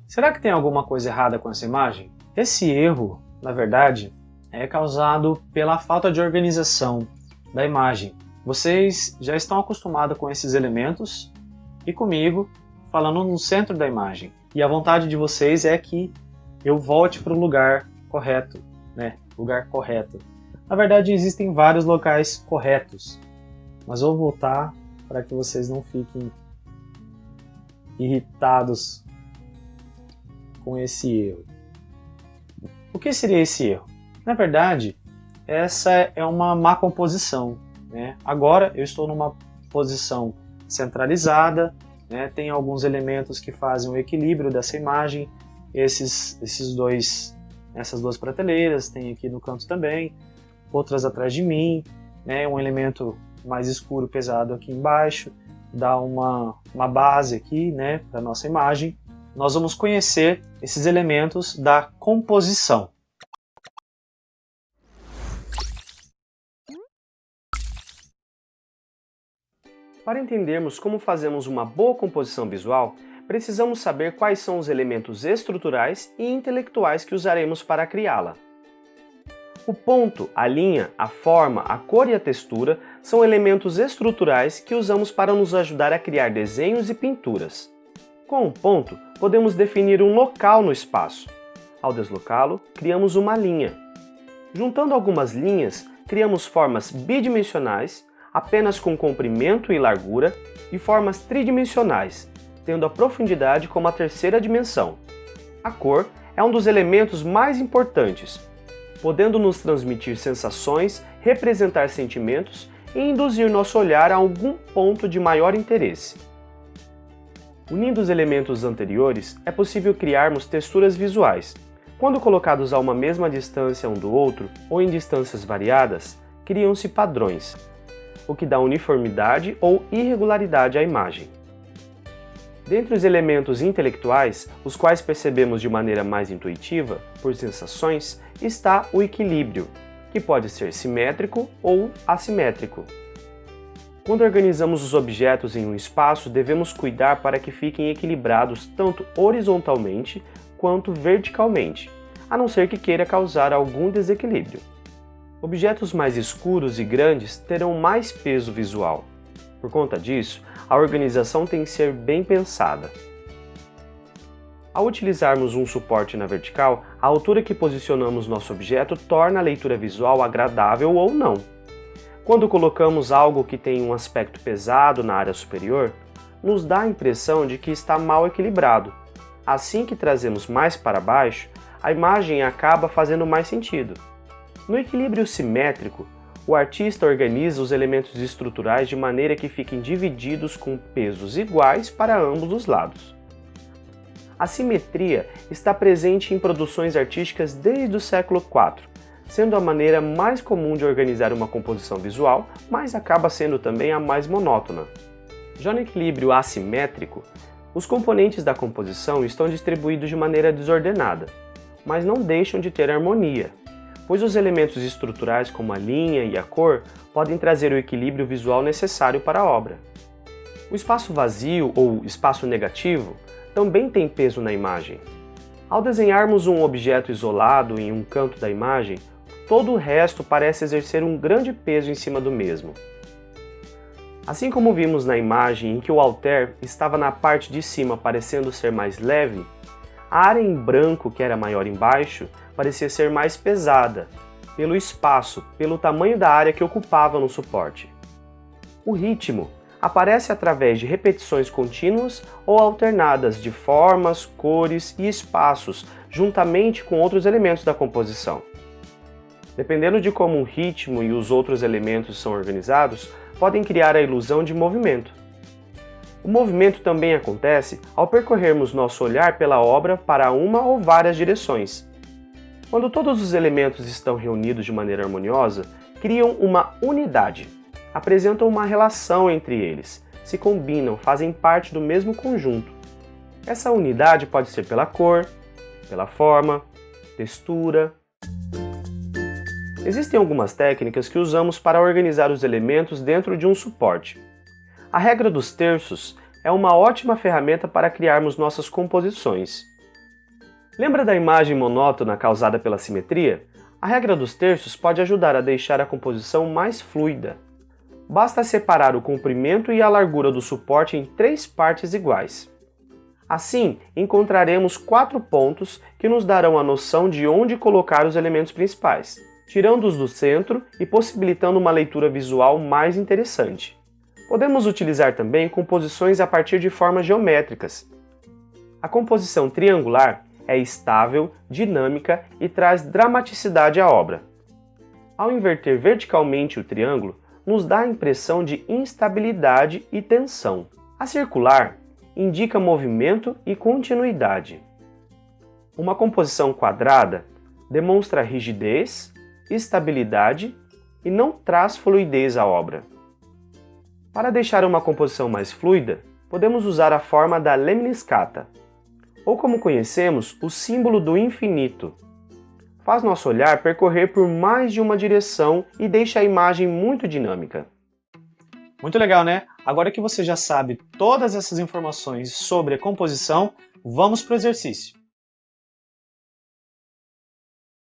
Será que tem alguma coisa errada com essa imagem? Esse erro, na verdade, é causado pela falta de organização da imagem. Vocês já estão acostumados com esses elementos e comigo falando no centro da imagem. E a vontade de vocês é que eu volte para o lugar correto, né? Lugar correto. Na verdade, existem vários locais corretos, mas eu vou voltar para que vocês não fiquem irritados com esse erro. O que seria esse erro? Na verdade, essa é uma má composição, né? Agora eu estou numa posição centralizada, né? Tem alguns elementos que fazem o equilíbrio dessa imagem, essas duas prateleiras, tem aqui no canto também, outras atrás de mim, né? Um elemento mais escuro, pesado aqui embaixo, dá uma base aqui, né, para a nossa imagem. Nós vamos conhecer esses elementos da composição. Para entendermos como fazemos uma boa composição visual, precisamos saber quais são os elementos estruturais e intelectuais que usaremos para criá-la. O ponto, a linha, a forma, a cor e a textura são elementos estruturais que usamos para nos ajudar a criar desenhos e pinturas. Com o ponto, podemos definir um local no espaço. Ao deslocá-lo, criamos uma linha. Juntando algumas linhas, criamos formas bidimensionais, apenas com comprimento e largura, e formas tridimensionais, tendo a profundidade como a terceira dimensão. A cor é um dos elementos mais importantes, podendo nos transmitir sensações, representar sentimentos e induzir nosso olhar a algum ponto de maior interesse. Unindo os elementos anteriores, é possível criarmos texturas visuais. Quando colocados a uma mesma distância um do outro, ou em distâncias variadas, criam-se padrões, o que dá uniformidade ou irregularidade à imagem. Dentre os elementos intelectuais, os quais percebemos de maneira mais intuitiva, por sensações, está o equilíbrio, que pode ser simétrico ou assimétrico. Quando organizamos os objetos em um espaço, devemos cuidar para que fiquem equilibrados tanto horizontalmente quanto verticalmente, a não ser que queira causar algum desequilíbrio. Objetos mais escuros e grandes terão mais peso visual. Por conta disso, a organização tem que ser bem pensada. Ao utilizarmos um suporte na vertical, a altura que posicionamos nosso objeto torna a leitura visual agradável ou não. Quando colocamos algo que tem um aspecto pesado na área superior, nos dá a impressão de que está mal equilibrado. Assim que trazemos mais para baixo, a imagem acaba fazendo mais sentido. No equilíbrio simétrico, o artista organiza os elementos estruturais de maneira que fiquem divididos com pesos iguais para ambos os lados. A simetria está presente em produções artísticas desde o século IV, sendo a maneira mais comum de organizar uma composição visual, mas acaba sendo também a mais monótona. Já no equilíbrio assimétrico, os componentes da composição estão distribuídos de maneira desordenada, mas não deixam de ter harmonia, pois os elementos estruturais como a linha e a cor podem trazer o equilíbrio visual necessário para a obra. O espaço vazio ou espaço negativo também tem peso na imagem. Ao desenharmos um objeto isolado em um canto da imagem, todo o resto parece exercer um grande peso em cima do mesmo. Assim como vimos na imagem em que o halter estava na parte de cima parecendo ser mais leve, a área em branco, que era maior embaixo, parecia ser mais pesada, pelo espaço, pelo tamanho da área que ocupava no suporte. O ritmo aparece através de repetições contínuas ou alternadas de formas, cores e espaços, juntamente com outros elementos da composição. Dependendo de como o ritmo e os outros elementos são organizados, podem criar a ilusão de movimento. O movimento também acontece ao percorrermos nosso olhar pela obra para uma ou várias direções. Quando todos os elementos estão reunidos de maneira harmoniosa, criam uma unidade, apresentam uma relação entre eles, se combinam, fazem parte do mesmo conjunto. Essa unidade pode ser pela cor, pela forma, textura. Existem algumas técnicas que usamos para organizar os elementos dentro de um suporte. A regra dos terços é uma ótima ferramenta para criarmos nossas composições. Lembra da imagem monótona causada pela simetria? A regra dos terços pode ajudar a deixar a composição mais fluida. Basta separar o comprimento e a largura do suporte em 3 partes iguais. Assim, encontraremos 4 pontos que nos darão a noção de onde colocar os elementos principais, tirando-os do centro e possibilitando uma leitura visual mais interessante. Podemos utilizar também composições a partir de formas geométricas. A composição triangular é estável, dinâmica e traz dramaticidade à obra. Ao inverter verticalmente o triângulo, nos dá a impressão de instabilidade e tensão. A circular indica movimento e continuidade. Uma composição quadrada demonstra rigidez, estabilidade e não traz fluidez à obra. Para deixar uma composição mais fluida, podemos usar a forma da lemniscata, ou como conhecemos, o símbolo do infinito. Faz nosso olhar percorrer por mais de uma direção e deixa a imagem muito dinâmica. Muito legal, né? Agora que você já sabe todas essas informações sobre a composição, vamos para o exercício.